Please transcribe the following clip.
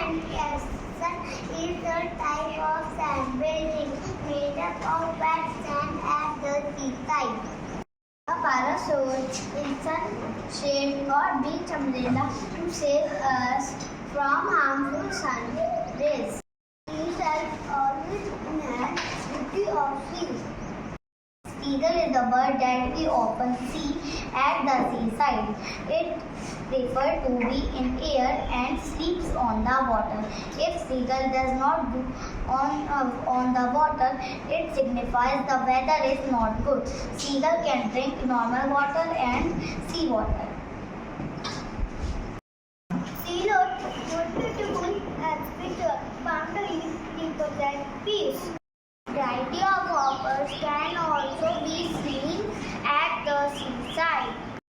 Sandcastle is a type of sand building made up of wet sand at the seaside. A parasol is sun-shade or beach umbrella to save us from harmful sun rays. Seagulls always in a city of seas. Seagull is a bird that we often see at the seaside. It prefers to be in air and sleeps on the water. If seagull does not do on the water, it signifies the weather is not good. Seagull can drink normal water and seawater. Sea loads would beautiful and spiritual boundaries represent peace.